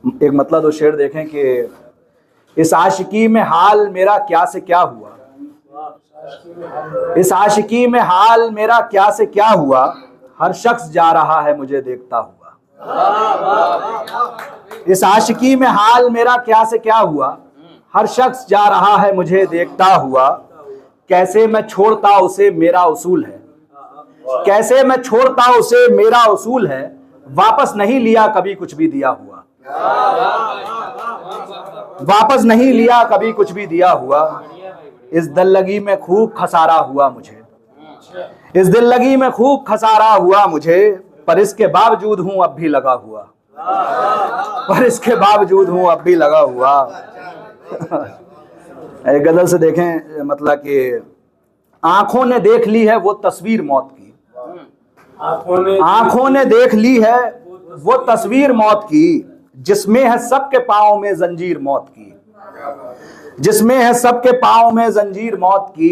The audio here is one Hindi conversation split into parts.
एक मतलब तो शेर देखें कि इस आशिकी में हाल मेरा क्या से क्या हुआ, इस आशिकी में हाल मेरा क्या से क्या हुआ, हर शख्स जा रहा है मुझे देखता हुआ। इस आशिकी में हाल मेरा क्या से क्या हुआ, हर शख्स जा रहा है मुझे देखता हुआ। कैसे मैं छोड़ता उसे मेरा उसूल है, कैसे मैं छोड़ता उसे मेरा उसूल है, वापस नहीं लिया कभी कुछ भी दिया हुआ, वापस नहीं लिया कभी कुछ भी दिया हुआ। इस दिल लगी में खूब खसारा हुआ मुझे, इस दिल लगी में खूब खसारा हुआ मुझे, पर इसके बावजूद हूं अब भी लगा हुआ, पर इसके बावजूद हूं अब भी लगा हुआ। एक गजल से देखें, मतलब कि आंखों ने देख ली है वो तस्वीर मौत की, आंखों ने देख ली है वो तस्वीर मौत की, जिसमें है सबके पांव में जंजीर मौत की, जिसमें है सबके पांव में जंजीर मौत की।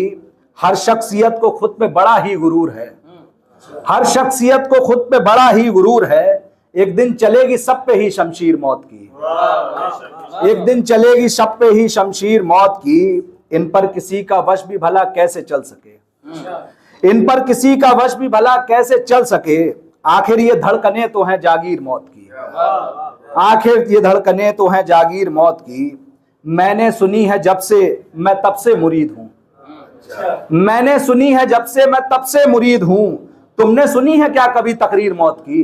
हर शख्सियत को खुद पे बड़ा ही गुरूर है, हर शख्सियत को खुद पे बड़ा ही गुरूर है, एक दिन चलेगी सब पे ही शमशीर मौत की, एक दिन चलेगी सब पे ही शमशीर मौत की। इन पर किसी का वश भी भला कैसे चल सके, इन पर किसी का वश भी भला कैसे चल सके, आखिर ये धड़कने तो हैं जागीर मौत की, आखिर ये धड़कने तो हैं जागीर मौत की। मैंने सुनी है जब से मैं तब से मुरीद हूं, मैंने सुनी है जब से मैं तब से मुरीद हूं, तुमने सुनी है क्या कभी तकरीर मौत की,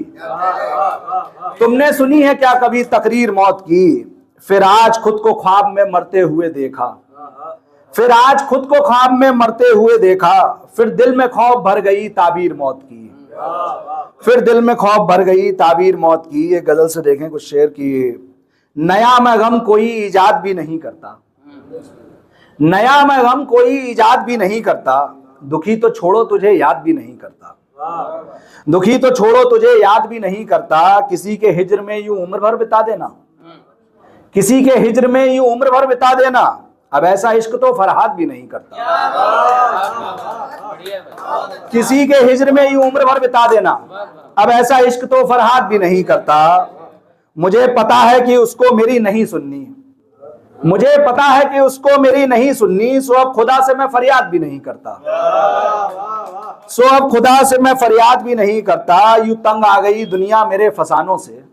तुमने सुनी है क्या कभी तकरीर मौत की। फिर आज खुद को ख्वाब में मरते हुए देखा, फिर आज खुद को ख्वाब में मरते हुए देखा, फिर दिल में खौफ भर गई ताबीर मौत की, फिर दिल में खौफ भर गई ताबीर मौत की। ये गजल से देखें कुछ शेर की। नया मैं गम कोई इजाद भी नहीं करता, नया मैं गम कोई इजाद भी नहीं करता, दुखी तो छोड़ो तुझे याद भी नहीं करता, दुखी तो छोड़ो तुझे याद भी नहीं करता। किसी के हिज्र में यूं उम्र भर बिता देना, किसी के हिज्र में यूं उम्र भर बिता देना, अब ऐसा इश्क तो फरहाद भी नहीं करता, किसी के हिज्र में यूं उम्र भर बिता देना, अब ऐसा इश्क तो फरहाद भी नहीं करता। मुझे पता है कि उसको मेरी नहीं सुननी, मुझे पता है कि उसको मेरी नहीं सुननी, सो अब खुदा से मैं फरियाद भी नहीं करता, सो अब खुदा से मैं फरियाद भी नहीं करता। यूं तंग आ गई दुनिया मेरे फसानों से,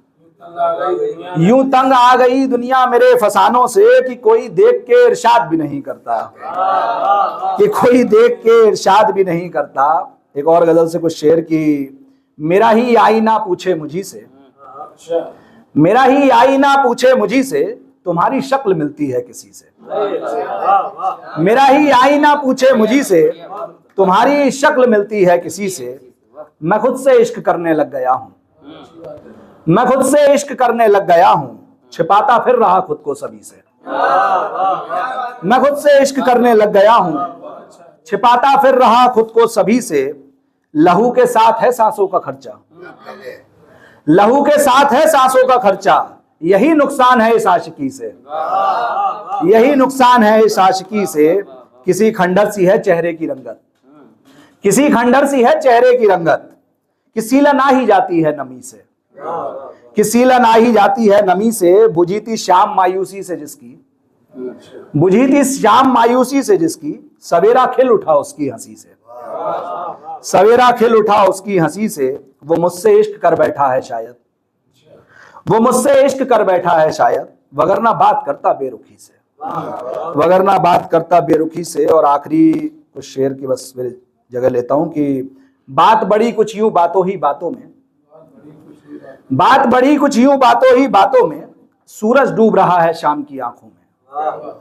यूं तंग आ गई दुनिया मेरे फसानों से, कि कोई देख के इरशाद भी नहीं करता, कि कोई देख के इरशाद भी नहीं करता। एक और गजल से कुछ शेर की। मेरा ही आईना पूछे मुझी से, मेरा ही आईना पूछे मुझी से, तुम्हारी शक्ल मिलती है किसी से, मेरा ही आईना पूछे मुझी से, तुम्हारी शक्ल मिलती है किसी से। मैं खुद से इश्क करने लग गया हूं, मैं खुद से इश्क करने लग गया हूं, छिपाता फिर रहा खुद को सभी से, मैं खुद से इश्क करने लग गया हूं, छिपाता फिर रहा खुद को सभी से। लहू के साथ है सांसों का खर्चा, लहू के साथ है सांसों का खर्चा, यही नुकसान है इस आशिकी से, यही नुकसान है इस आशिकी से। किसी खंडर सी है चेहरे की रंगत, किसी खंडर सी है चेहरे की रंगत, कि सीलन आ ही जाती है नमी से, कि सीलन आ ही जाती है नमी से। बुझी थी शाम मायूसी से जिसकी, बुझी थी शाम मायूसी से जिसकी, सवेरा खिल उठा उसकी हंसी से, सवेरा खिल उठा उसकी हंसी से। वो मुझसे इश्क कर बैठा है शायद, वो मुझसे इश्क कर बैठा है शायद, वगरना बात करता बेरुखी से, वगरना बात करता बेरुखी से। और आखिरी कुछ शेर की बस मेरी जगह लेता हूं कि बात बड़ी कुछ यूं बातों ही बातों में, बात बड़ी कुछ यूं बातों ही बातों में, सूरज डूब रहा है शाम की आंखों में,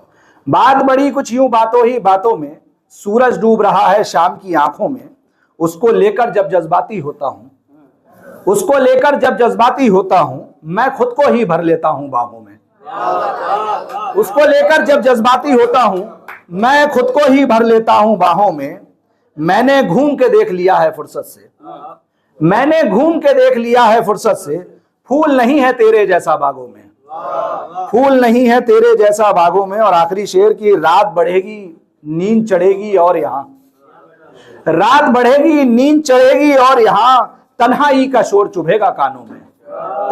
बात बड़ी कुछ यूं बातों ही बातों में, सूरज डूब रहा है शाम की आंखों में। उसको लेकर जब जज्बाती होता हूं, उसको लेकर जब जज्बाती होता हूं, मैं खुद को ही भर लेता हूं बाहों में, उसको लेकर जब जज्बाती होता हूं, मैं खुद को ही भर लेता हूं बाहों में। मैंने घूम के देख लिया है फुर्सत से, मैंने घूम के देख लिया है फुर्सत से, फूल नहीं है तेरे जैसा बागों में, फूल नहीं है तेरे जैसा बागों में। और आखिरी शेर की। रात बढ़ेगी नींद चढ़ेगी और यहाँ, रात बढ़ेगी नींद चढ़ेगी और यहाँ, तन्हाई का शोर चुभेगा कानों में,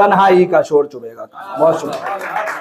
तन्हाई का शोर चुभेगा। बहुत शुक्रिया।